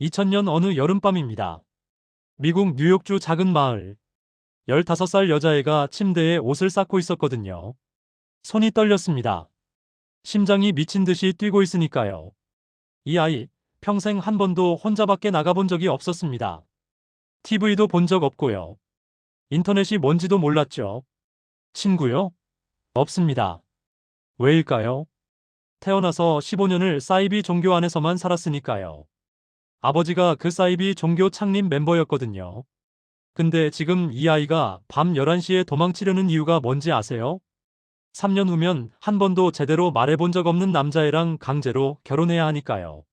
2000년 어느 여름밤입니다. 미국 뉴욕주 작은 마을. 15살 여자애가 침대에 옷을 쌓고 있었거든요. 손이 떨렸습니다. 심장이 미친 듯이 뛰고 있으니까요. 이 아이, 평생 한 번도 혼자 밖에 나가본 적이 없었습니다. TV도 본 적 없고요. 인터넷이 뭔지도 몰랐죠. 친구요? 없습니다. 왜일까요? 태어나서 15년을 사이비 종교 안에서만 살았으니까요. 아버지가 그 사이비 종교 창립 멤버였거든요. 근데 지금 이 아이가 밤 11시에 도망치려는 이유가 뭔지 아세요? 3년 후면 한 번도 제대로 말해본 적 없는 남자애랑 강제로 결혼해야 하니까요.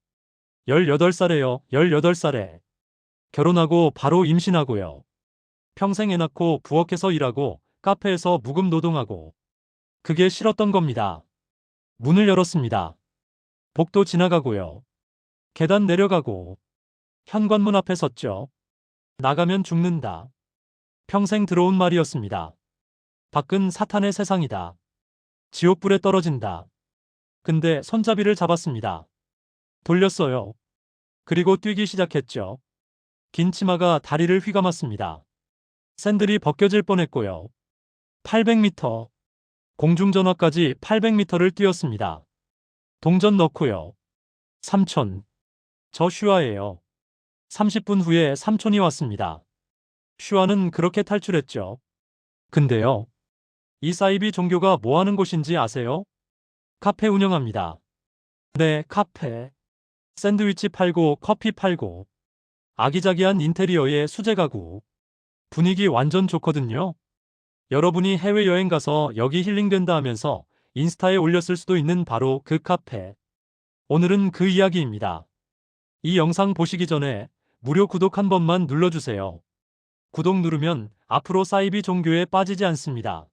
18살에요, 18살에. 결혼하고 바로 임신하고요. 평생 애 낳고 부엌에서 일하고 카페에서 무급 노동하고. 그게 싫었던 겁니다. 문을 열었습니다. 복도 지나가고요. 계단 내려가고. 현관문 앞에 섰죠. 나가면 죽는다. 평생 들어온 말이었습니다. 밖은 사탄의 세상이다. 지옥불에 떨어진다. 근데 손잡이를 잡았습니다. 돌렸어요. 그리고 뛰기 시작했죠. 긴 치마가 다리를 휘감았습니다. 샌들이 벗겨질 뻔했고요. 800m. 공중전화까지 800m를 뛰었습니다. 동전 넣고요. 삼촌. 저 슈아예요. 30분 후에 삼촌이 왔습니다. 슈아는 그렇게 탈출했죠. 근데요. 이 사이비 종교가 뭐 하는 곳인지 아세요? 카페 운영합니다. 네, 카페. 샌드위치 팔고 커피 팔고 아기자기한 인테리어의 수제 가구. 분위기 완전 좋거든요. 여러분이 해외여행 가서 여기 힐링된다 하면서 인스타에 올렸을 수도 있는 바로 그 카페. 오늘은 그 이야기입니다. 이 영상 보시기 전에 무료 구독 한 번만 눌러주세요. 구독 누르면 앞으로 사이비 종교에 빠지지 않습니다.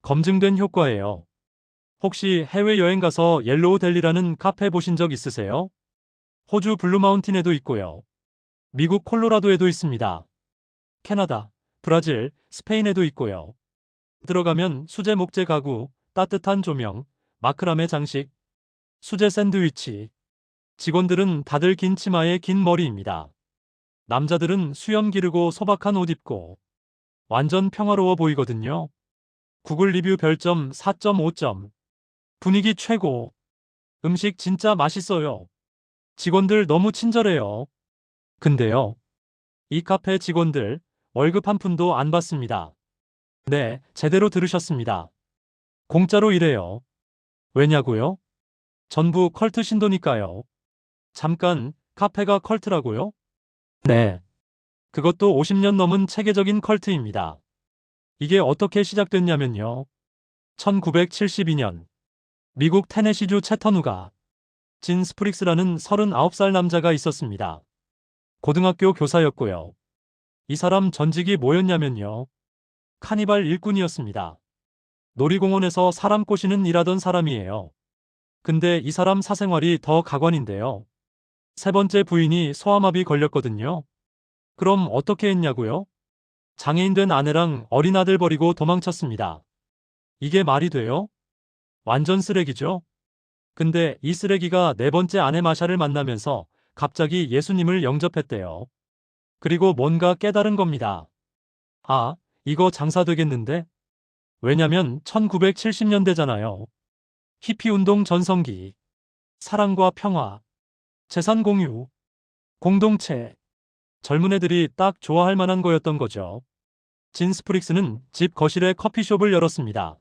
검증된 효과예요. 혹시 해외여행 가서 옐로우 델리라는 카페 보신 적 있으세요? 호주 블루마운틴에도 있고요. 미국 콜로라도에도 있습니다. 캐나다, 브라질, 스페인에도 있고요. 들어가면 수제 목재 가구, 따뜻한 조명, 마크라메 장식, 수제 샌드위치. 직원들은 다들 긴 치마에 긴 머리입니다. 남자들은 수염 기르고 소박한 옷 입고 완전 평화로워 보이거든요. 구글 리뷰 별점 4.5점. 분위기 최고. 음식 진짜 맛있어요. 직원들 너무 친절해요. 근데요. 이 카페 직원들 월급 한 푼도 안 받습니다. 네, 제대로 들으셨습니다. 공짜로 일해요. 왜냐고요? 전부 컬트 신도니까요. 잠깐, 카페가 컬트라고요? 네. 그것도 50년 넘은 체계적인 컬트입니다. 이게 어떻게 시작됐냐면요. 1972년 미국 테네시주 채터누가 진 스프릭스라는 39살 남자가 있었습니다. 고등학교 교사였고요. 이 사람 전직이 뭐였냐면요. 카니발 일꾼이었습니다. 놀이공원에서 사람 꼬시는 일하던 사람이에요. 근데 이 사람 사생활이 더 가관인데요. 세 번째 부인이 소아마비 걸렸거든요. 그럼 어떻게 했냐고요? 장애인 된 아내랑 어린 아들 버리고 도망쳤습니다. 이게 말이 돼요? 완전 쓰레기죠? 근데 이 쓰레기가 네 번째 아내 마샤를 만나면서 갑자기 예수님을 영접했대요. 그리고 뭔가 깨달은 겁니다. 아, 이거 장사 되겠는데? 왜냐면 1970년대잖아요. 히피 운동 전성기. 사랑과 평화, 재산 공유, 공동체. 젊은 애들이 딱 좋아할 만한 거였던 거죠. 진 스프릭스는 집 거실에 커피숍을 열었습니다.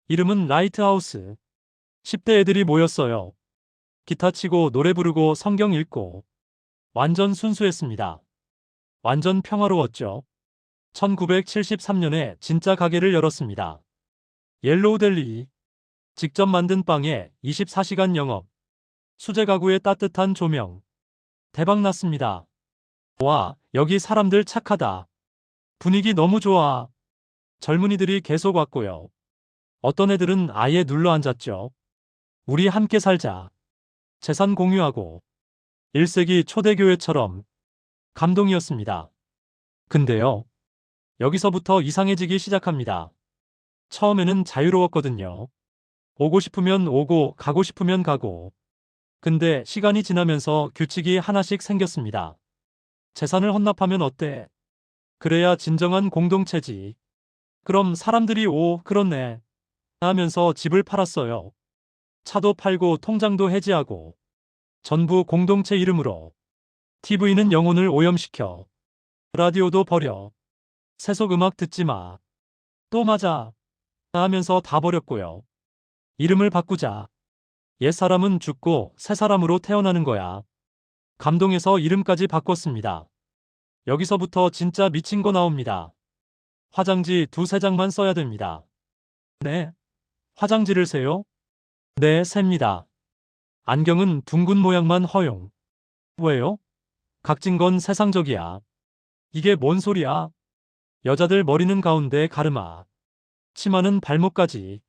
이름은 라이트하우스. 10대 애들이 모였어요. 기타 치고 노래 부르고 성경 읽고. 완전 순수했습니다. 완전 평화로웠죠. 1973년에 진짜 가게를 열었습니다. 옐로우 델리. 직접 만든 빵에 24시간 영업. 수제 가구에 따뜻한 조명. 대박 났습니다. 와, 여기 사람들 착하다. 분위기 너무 좋아. 젊은이들이 계속 왔고요. 어떤 애들은 아예 눌러 앉았죠. 우리 함께 살자. 재산 공유하고. 1세기 초대교회처럼. 감동이었습니다. 근데요. 여기서부터 이상해지기 시작합니다. 처음에는 자유로웠거든요. 오고 싶으면 오고 가고 싶으면 가고. 근데 시간이 지나면서 규칙이 하나씩 생겼습니다. 재산을 헌납하면 어때? 그래야 진정한 공동체지. 그럼 사람들이 오, 그렇네 하면서 집을 팔았어요. 차도 팔고 통장도 해지하고 전부 공동체 이름으로. TV는 영혼을 오염시켜. 라디오도 버려. 세속 음악 듣지 마. 또 맞아 하면서 다 버렸고요. 이름을 바꾸자. 옛사람은 죽고 새 사람으로 태어나는 거야. 감동해서 이름까지 바꿨습니다. 여기서부터 진짜 미친 거 나옵니다. 화장지 두세 장만 써야 됩니다. 네? 화장지를 세요? 네, 셉니다. 안경은 둥근 모양만 허용. 왜요? 각진 건 세상적이야. 이게 뭔 소리야? 여자들 머리는 가운데 가르마. 치마는 발목까지.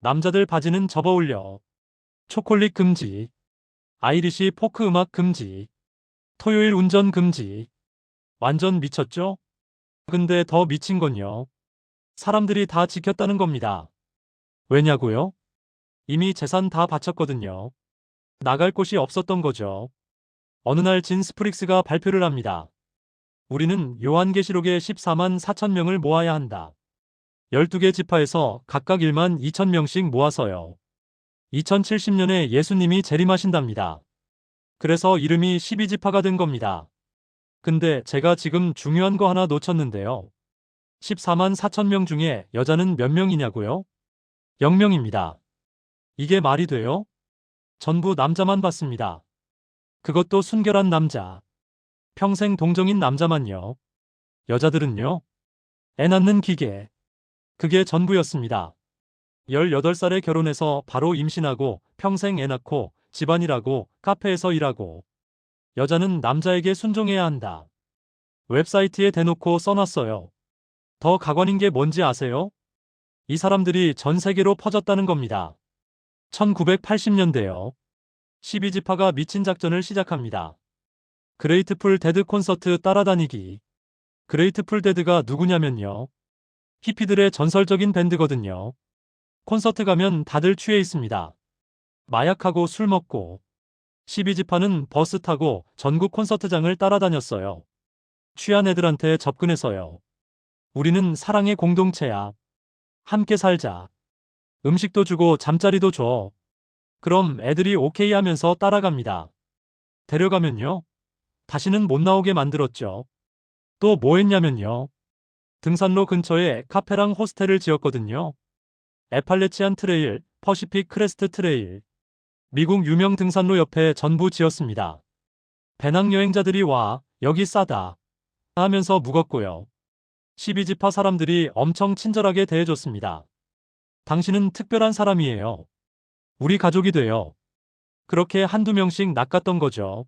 남자들 바지는 접어 올려. 초콜릿 금지. 아이리시 포크 음악 금지. 토요일 운전 금지. 완전 미쳤죠? 근데 더 미친 건요. 사람들이 다 지켰다는 겁니다. 왜냐고요? 이미 재산 다 바쳤거든요. 나갈 곳이 없었던 거죠. 어느 날 진 스프릭스가 발표를 합니다. 우리는 요한계시록의 14만 4천 명을 모아야 한다. 12개 지파에서 각각 1만 2천 명씩 모아서요. 2070년에 예수님이 재림하신답니다. 그래서 이름이 12지파가 된 겁니다. 근데 제가 지금 중요한 거 하나 놓쳤는데요. 14만 4천 명 중에 여자는 몇 명이냐고요? 0명입니다. 이게 말이 돼요? 전부 남자만 봤습니다. 그것도 순결한 남자. 평생 동정인 남자만요. 여자들은요? 애 낳는 기계. 그게 전부였습니다. 18살에 결혼해서 바로 임신하고 평생 애 낳고 집안일하고 카페에서 일하고. 여자는 남자에게 순종해야 한다. 웹사이트에 대놓고 써놨어요. 더 가관인 게 뭔지 아세요? 이 사람들이 전 세계로 퍼졌다는 겁니다. 1980년대요. 12지파가 미친 작전을 시작합니다. 그레이트풀 데드 콘서트 따라다니기. 그레이트풀 데드가 누구냐면요. 히피들의 전설적인 밴드거든요. 콘서트 가면 다들 취해 있습니다. 마약하고 술 먹고. 12지파는 버스 타고 전국 콘서트장을 따라다녔어요. 취한 애들한테 접근해서요. 우리는 사랑의 공동체야. 함께 살자. 음식도 주고 잠자리도 줘. 그럼 애들이 오케이 하면서 따라갑니다. 데려가면요. 다시는 못 나오게 만들었죠. 또 뭐 했냐면요. 등산로 근처에 카페랑 호스텔을 지었거든요. 에팔레치안 트레일, 퍼시픽 크레스트 트레일. 미국 유명 등산로 옆에 전부 지었습니다. 배낭여행자들이 와, 여기 싸다 하면서 묵었고요. 12지파 사람들이 엄청 친절하게 대해줬습니다. 당신은 특별한 사람이에요. 우리 가족이 돼요. 그렇게 한두 명씩 낚았던 거죠.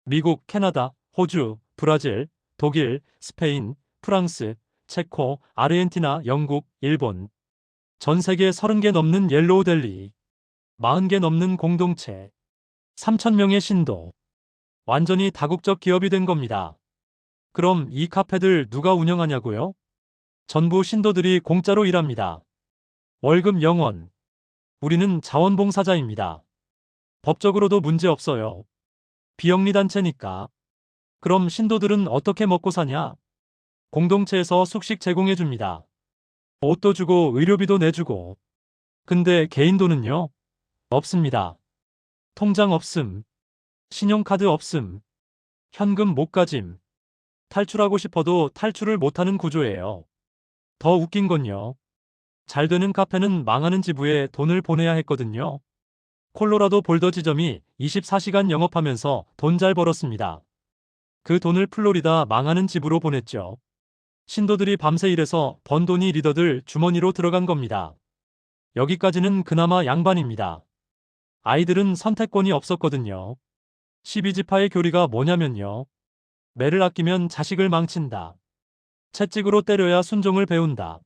미국, 캐나다, 호주, 브라질, 독일, 스페인, 프랑스, 체코, 아르헨티나, 영국, 일본. 전 세계 30개 넘는 옐로우 델리. 40개 넘는 공동체. 3,000명의 신도. 완전히 다국적 기업이 된 겁니다. 그럼 이 카페들 누가 운영하냐고요? 전부 신도들이 공짜로 일합니다. 월급 0원. 우리는 자원봉사자입니다. 법적으로도 문제 없어요. 비영리단체니까. 그럼 신도들은 어떻게 먹고 사냐? 공동체에서 숙식 제공해 줍니다. 옷도 주고 의료비도 내주고. 근데 개인 돈은요? 없습니다. 통장 없음. 신용카드 없음. 현금 못 가짐. 탈출하고 싶어도 탈출을 못하는 구조예요. 더 웃긴 건요. 잘 되는 카페는 망하는 지부에 돈을 보내야 했거든요. 콜로라도 볼더 지점이 24시간 영업하면서 돈 잘 벌었습니다. 그 돈을 플로리다 망하는 지부로 보냈죠. 신도들이 밤새 일해서 번 돈이 리더들 주머니로 들어간 겁니다. 여기까지는 그나마 양반입니다. 아이들은 선택권이 없었거든요. 12지파의 교리가 뭐냐면요. 매를 아끼면 자식을 망친다. 채찍으로 때려야 순종을 배운다.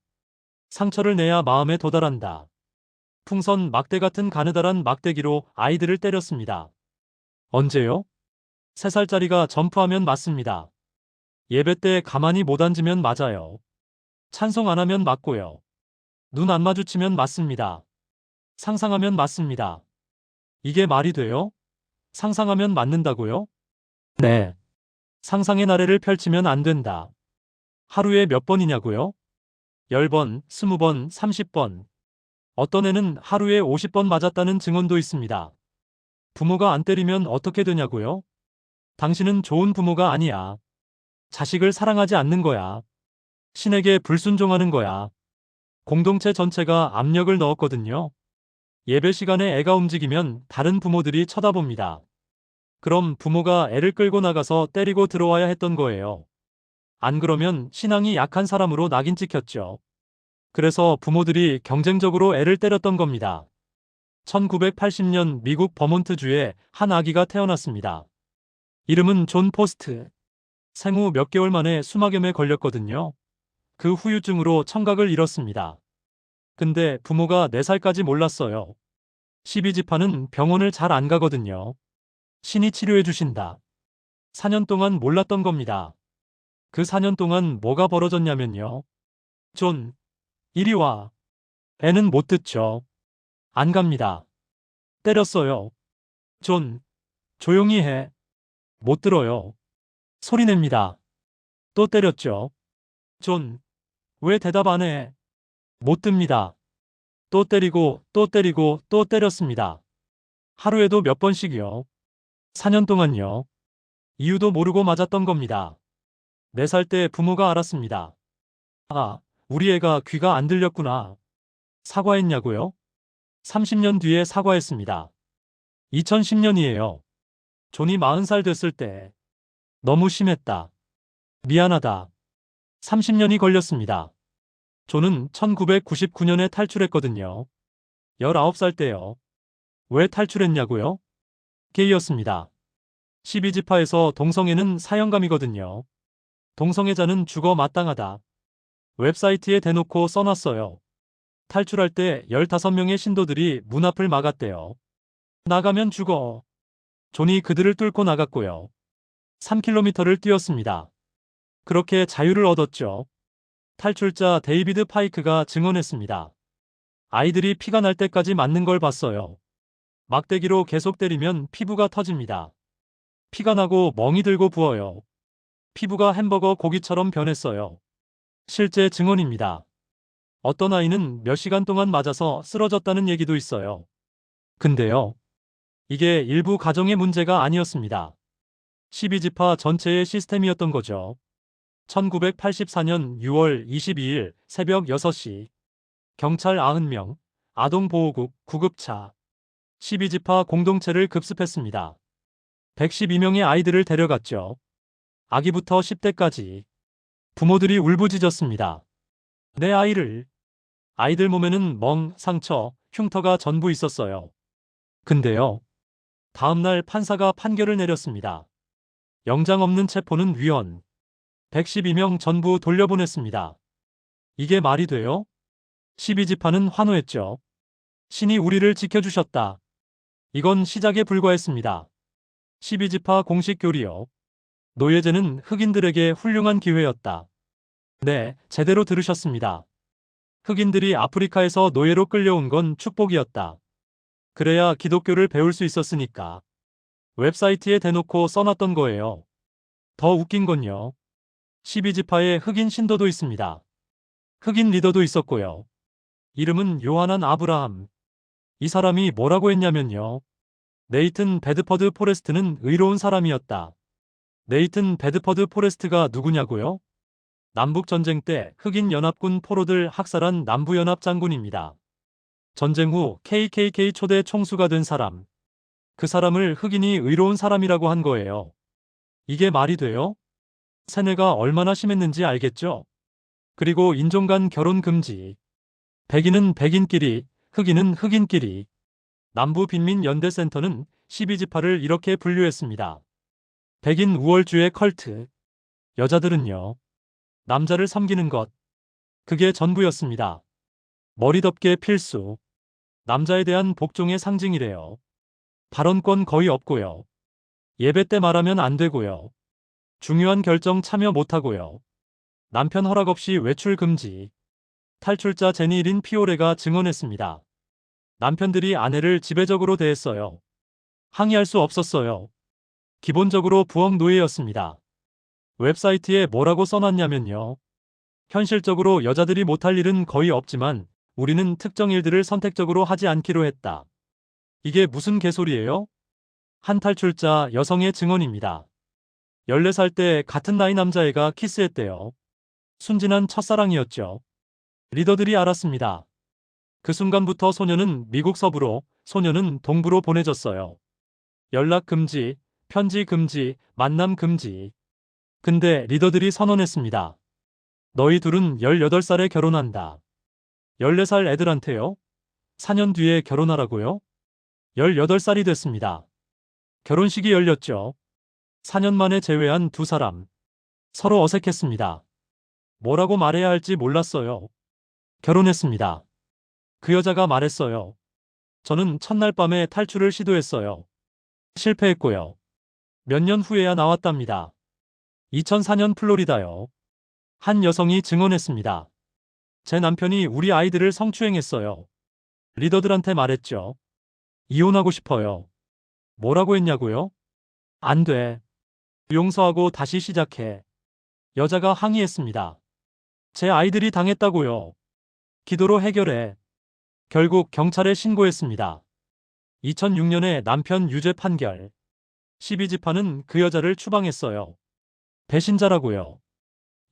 상처를 내야 마음에 도달한다. 풍선 막대 같은 가느다란 막대기로 아이들을 때렸습니다. 언제요? 3살짜리가 점프하면 맞습니다. 예배 때 가만히 못 앉으면 맞아요. 찬송 안 하면 맞고요. 눈 안 마주치면 맞습니다. 상상하면 맞습니다. 이게 말이 돼요? 상상하면 맞는다고요? 네. 상상의 나래를 펼치면 안 된다. 하루에 몇 번이냐고요? 10번, 20번, 30번. 어떤 애는 하루에 50번 맞았다는 증언도 있습니다. 부모가 안 때리면 어떻게 되냐고요? 당신은 좋은 부모가 아니야. 자식을 사랑하지 않는 거야. 신에게 불순종하는 거야. 공동체 전체가 압력을 넣었거든요. 예배 시간에 애가 움직이면 다른 부모들이 쳐다봅니다. 그럼 부모가 애를 끌고 나가서 때리고 들어와야 했던 거예요. 안 그러면 신앙이 약한 사람으로 낙인 찍혔죠. 그래서 부모들이 경쟁적으로 애를 때렸던 겁니다. 1980년 미국 버몬트주에 한 아기가 태어났습니다. 이름은 존 포스트. 생후 몇 개월 만에 수막염에 걸렸거든요. 그 후유증으로 청각을 잃었습니다. 근데 부모가 4살까지 몰랐어요. 12지파는 병원을 잘 안 가거든요. 신이 치료해 주신다. 4년 동안 몰랐던 겁니다. 그 4년 동안 뭐가 벌어졌냐면요. 존, 이리 와. 애는 못 듣죠. 안 갑니다. 때렸어요. 존, 조용히 해. 못 들어요. 소리 냅니다. 또 때렸죠. 존, 왜 대답 안 해? 못 듭니다. 또 때리고 또 때리고 또 때렸습니다. 하루에도 몇 번씩이요. 4년 동안요. 이유도 모르고 맞았던 겁니다. 4살 때 부모가 알았습니다. 아, 우리 애가 귀가 안 들렸구나. 사과했냐고요? 30년 뒤에 사과했습니다. 2010년이에요. 존이 40살 됐을 때. 너무 심했다. 미안하다. 30년이 걸렸습니다. 존은 1999년에 탈출했거든요. 19살 때요. 왜 탈출했냐고요? 게이였습니다. 12지파에서 동성애는 사형감이거든요. 동성애자는 죽어 마땅하다. 웹사이트에 대놓고 써놨어요. 탈출할 때 15명의 신도들이 문 앞을 막았대요. 나가면 죽어. 존이 그들을 뚫고 나갔고요. 3km를 뛰었습니다. 그렇게 자유를 얻었죠. 탈출자 데이비드 파이크가 증언했습니다. 아이들이 피가 날 때까지 맞는 걸 봤어요. 막대기로 계속 때리면 피부가 터집니다. 피가 나고 멍이 들고 부어요. 피부가 햄버거 고기처럼 변했어요. 실제 증언입니다. 어떤 아이는 몇 시간 동안 맞아서 쓰러졌다는 얘기도 있어요. 근데요. 이게 일부 가정의 문제가 아니었습니다. 12지파 전체의 시스템이었던 거죠. 1984년 6월 22일 새벽 6시 경찰 90명, 아동보호국 구급차, 12지파 공동체를 급습했습니다. 112명의 아이들을 데려갔죠. 아기부터 10대까지. 부모들이 울부짖었습니다. 내 아이를. 아이들 몸에는 멍, 상처, 흉터가 전부 있었어요. 근데요. 다음날 판사가 판결을 내렸습니다. 영장 없는 체포는 위헌. 112명 전부 돌려보냈습니다. 이게 말이 돼요? 12지파는 환호했죠. 신이 우리를 지켜주셨다. 이건 시작에 불과했습니다. 12지파 공식 교리요. 노예제는 흑인들에게 훌륭한 기회였다. 네, 제대로 들으셨습니다. 흑인들이 아프리카에서 노예로 끌려온 건 축복이었다. 그래야 기독교를 배울 수 있었으니까. 웹사이트에 대놓고 써놨던 거예요. 더 웃긴 건요. 12지파에 흑인 신도도 있습니다. 흑인 리더도 있었고요. 이름은 요하난 아브라함. 이 사람이 뭐라고 했냐면요. 네이튼 베드퍼드 포레스트는 의로운 사람이었다. 네이튼 베드퍼드 포레스트가 누구냐고요? 남북전쟁 때 흑인 연합군 포로들 학살한 남부연합 장군입니다. 전쟁 후 KKK 초대 총수가 된 사람. 그 사람을 흑인이 의로운 사람이라고 한 거예요. 이게 말이 돼요? 세뇌가 얼마나 심했는지 알겠죠? 그리고 인종 간 결혼 금지. 백인은 백인끼리, 흑인은 흑인끼리. 남부빈민연대센터는 12지파를 이렇게 분류했습니다. 백인 우월주의 컬트. 여자들은요. 남자를 섬기는 것. 그게 전부였습니다. 머리 덮개 필수. 남자에 대한 복종의 상징이래요. 발언권 거의 없고요. 예배 때 말하면 안 되고요. 중요한 결정 참여 못하고요. 남편 허락 없이 외출 금지. 탈출자 제니 린 피오레가 증언했습니다. 남편들이 아내를 지배적으로 대했어요. 항의할 수 없었어요. 기본적으로 부엌 노예였습니다. 웹사이트에 뭐라고 써놨냐면요. 현실적으로 여자들이 못할 일은 거의 없지만 우리는 특정 일들을 선택적으로 하지 않기로 했다. 이게 무슨 개소리예요? 한 탈출자 여성의 증언입니다. 14살 때 같은 나이 남자애가 키스했대요. 순진한 첫사랑이었죠. 리더들이 알았습니다. 그 순간부터 소녀는 미국 서부로, 소녀는 동부로 보내졌어요. 연락 금지, 편지 금지, 만남 금지. 근데 리더들이 선언했습니다. 너희 둘은 18살에 결혼한다. 14살 애들한테요? 4년 뒤에 결혼하라고요? 18살이 됐습니다. 결혼식이 열렸죠. 4년 만에 재회한 두 사람. 서로 어색했습니다. 뭐라고 말해야 할지 몰랐어요. 결혼했습니다. 그 여자가 말했어요. 저는 첫날 밤에 탈출을 시도했어요. 실패했고요. 몇 년 후에야 나왔답니다. 2004년 플로리다요. 한 여성이 증언했습니다. 제 남편이 우리 아이들을 성추행했어요. 리더들한테 말했죠. 이혼하고 싶어요. 뭐라고 했냐고요? 안 돼. 용서하고 다시 시작해. 여자가 항의했습니다. 제 아이들이 당했다고요. 기도로 해결해. 결국 경찰에 신고했습니다. 2006년에 남편 유죄 판결. 12지파는 그 여자를 추방했어요. 배신자라고요.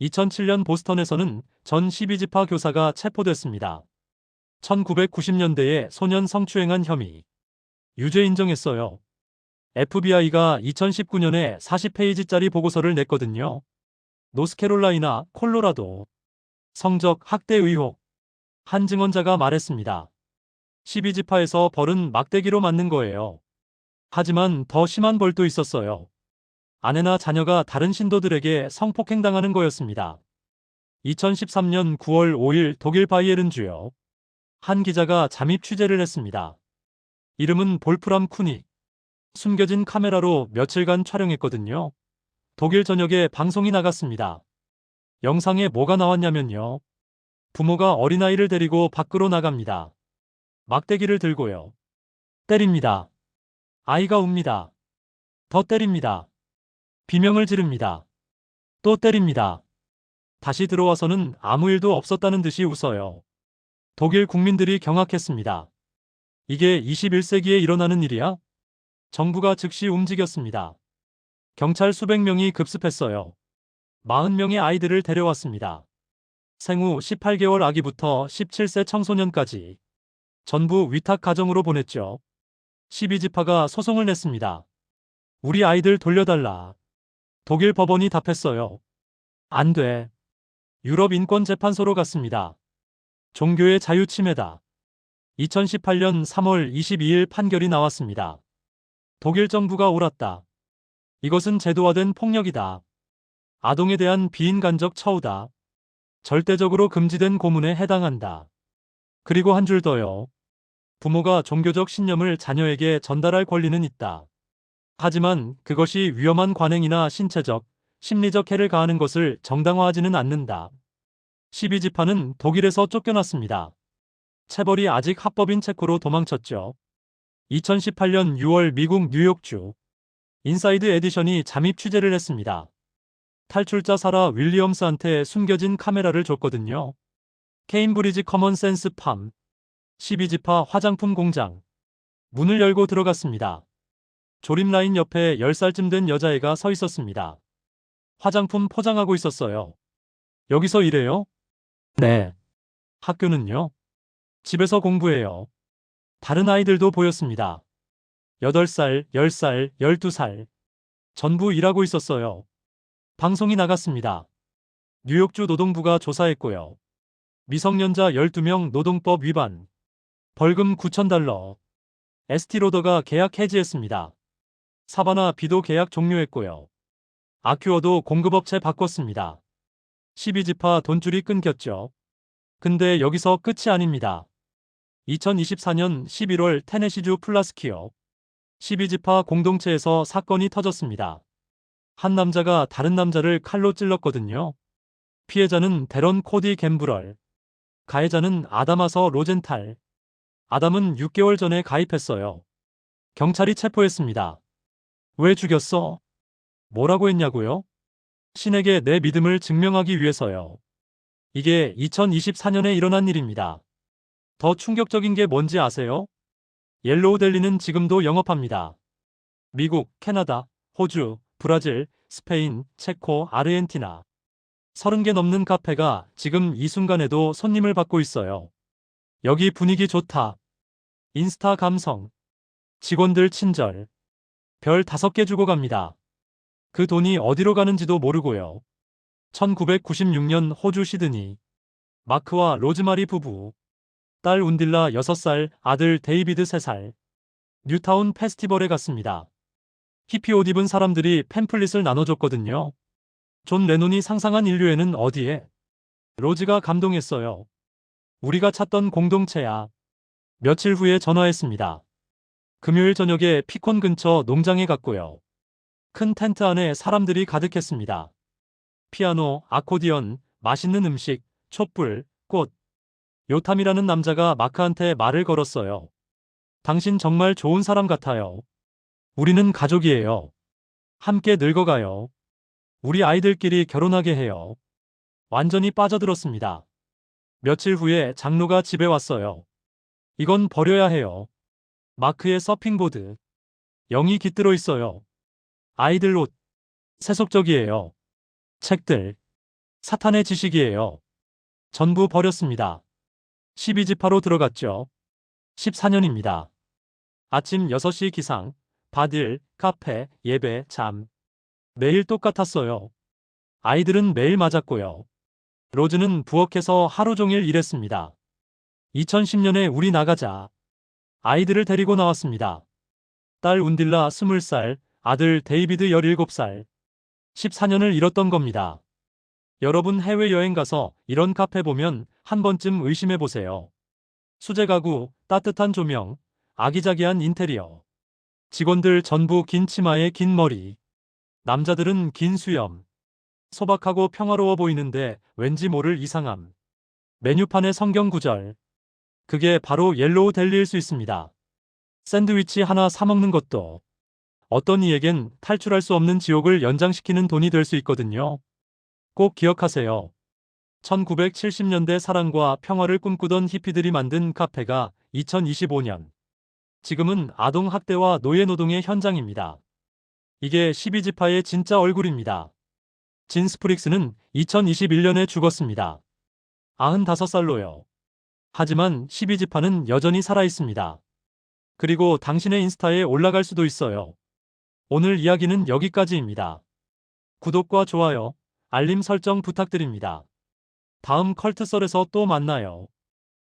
2007년 보스턴에서는 전 12지파 교사가 체포됐습니다. 1990년대에 소년 성추행한 혐의. 유죄 인정했어요. FBI가 2019년에 40페이지짜리 보고서를 냈거든요. 노스캐롤라이나, 콜로라도. 성적 학대 의혹. 한 증언자가 말했습니다. 12지파에서 벌은 막대기로 맞는 거예요. 하지만 더 심한 벌도 있었어요. 아내나 자녀가 다른 신도들에게 성폭행당하는 거였습니다. 2013년 9월 5일 독일 바이에른주요. 한 기자가 잠입 취재를 했습니다. 이름은 볼프람 쿠닉. 숨겨진 카메라로 며칠간 촬영했거든요. 독일 전역에 방송이 나갔습니다. 영상에 뭐가 나왔냐면요. 부모가 어린아이를 데리고 밖으로 나갑니다. 막대기를 들고요. 때립니다. 아이가 웁니다. 더 때립니다. 비명을 지릅니다. 또 때립니다. 다시 들어와서는 아무 일도 없었다는 듯이 웃어요. 독일 국민들이 경악했습니다. 이게 21세기에 일어나는 일이야? 정부가 즉시 움직였습니다. 경찰 수백 명이 급습했어요. 40명의 아이들을 데려왔습니다. 생후 18개월 아기부터 17세 청소년까지 전부 위탁 가정으로 보냈죠. 12지파가 소송을 냈습니다. 우리 아이들 돌려달라. 독일 법원이 답했어요. 안 돼. 유럽 인권재판소로 갔습니다. 종교의 자유 침해다. 2018년 3월 22일 판결이 나왔습니다. 독일 정부가 옳았다. 이것은 제도화된 폭력이다. 아동에 대한 비인간적 처우다. 절대적으로 금지된 고문에 해당한다. 그리고 한 줄 더요. 부모가 종교적 신념을 자녀에게 전달할 권리는 있다. 하지만 그것이 위험한 관행이나 신체적, 심리적 해를 가하는 것을 정당화하지는 않는다. 12지파는 독일에서 쫓겨났습니다. 체벌이 아직 합법인 체코로 도망쳤죠. 2018년 6월 미국 뉴욕주 인사이드 에디션이 잠입 취재를 했습니다. 탈출자 사라 윌리엄스한테 숨겨진 카메라를 줬거든요. 케임브리지 커먼센스 팜 12지파 화장품 공장. 문을 열고 들어갔습니다. 조립라인 옆에 10살쯤 된 여자애가 서 있었습니다. 화장품 포장하고 있었어요. 여기서 일해요? 네. 학교는요? 집에서 공부해요. 다른 아이들도 보였습니다. 8살, 10살, 12살. 전부 일하고 있었어요. 방송이 나갔습니다. 뉴욕주 노동부가 조사했고요. 미성년자 12명 노동법 위반. 벌금 $9,000. 에스티로더가 계약 해지했습니다. 사바나 비도 계약 종료했고요. 아큐어도 공급업체 바꿨습니다. 12지파 돈줄이 끊겼죠. 근데 여기서 끝이 아닙니다. 2024년 11월 테네시주 플라스키어 12지파 공동체에서 사건이 터졌습니다. 한 남자가 다른 남자를 칼로 찔렀거든요. 피해자는 데런 코디 갬브럴, 가해자는 아다마서 로젠탈. 아담은 6개월 전에 가입했어요. 경찰이 체포했습니다. 왜 죽였어? 뭐라고 했냐고요? 신에게 내 믿음을 증명하기 위해서요. 이게 2024년에 일어난 일입니다. 더 충격적인 게 뭔지 아세요? 옐로우 델리는 지금도 영업합니다. 미국, 캐나다, 호주, 브라질, 스페인, 체코, 아르헨티나 30개 넘는 카페가 지금 이 순간에도 손님을 받고 있어요. 여기 분위기 좋다. 인스타 감성. 직원들 친절. 별 5개 주고 갑니다. 그 돈이 어디로 가는지도 모르고요. 1996년 호주 시드니. 마크와 로즈마리 부부. 딸 운딜라 6살, 아들 데이비드 3살. 뉴타운 페스티벌에 갔습니다. 히피 옷 입은 사람들이 팸플릿을 나눠줬거든요. 존 레논이 상상한 인류애는 어디에? 로즈가 감동했어요. 우리가 찾던 공동체야. 며칠 후에 전화했습니다. 금요일 저녁에 피콘 근처 농장에 갔고요. 큰 텐트 안에 사람들이 가득했습니다. 피아노, 아코디언, 맛있는 음식, 촛불, 꽃. 요탐이라는 남자가 마크한테 말을 걸었어요. 당신 정말 좋은 사람 같아요. 우리는 가족이에요. 함께 늙어가요. 우리 아이들끼리 결혼하게 해요. 완전히 빠져들었습니다. 며칠 후에 장로가 집에 왔어요. 이건 버려야 해요. 마크의 서핑보드. 영이 깃들어 있어요. 아이들 옷. 세속적이에요. 책들. 사탄의 지식이에요. 전부 버렸습니다. 12지파로 들어갔죠. 14년입니다. 아침 6시 기상, 밭일, 카페, 예배, 잠. 매일 똑같았어요. 아이들은 매일 맞았고요. 로즈는 부엌에서 하루 종일 일했습니다. 2010년에 우리 나가자. 아이들을 데리고 나왔습니다. 딸 운딜라 20살, 아들 데이비드 17살. 14년을 잃었던 겁니다. 여러분 해외여행 가서 이런 카페 보면 한 번쯤 의심해 보세요. 수제 가구, 따뜻한 조명, 아기자기한 인테리어. 직원들 전부 긴 치마에 긴 머리. 남자들은 긴 수염. 소박하고 평화로워 보이는데 왠지 모를 이상함. 메뉴판에 성경 구절. 그게 바로 옐로우 델리일 수 있습니다. 샌드위치 하나 사 먹는 것도 어떤 이에겐 탈출할 수 없는 지옥을 연장시키는 돈이 될 수 있거든요. 꼭 기억하세요. 1970년대 사랑과 평화를 꿈꾸던 히피들이 만든 카페가 2025년. 지금은 아동학대와 노예노동의 현장입니다. 이게 12지파의 진짜 얼굴입니다. 진 스프릭스는 2021년에 죽었습니다. 95살로요. 하지만 12지파는 여전히 살아있습니다. 그리고 당신의 인스타에 올라갈 수도 있어요. 오늘 이야기는 여기까지입니다. 구독과 좋아요, 알림 설정 부탁드립니다. 다음 컬트썰에서 또 만나요.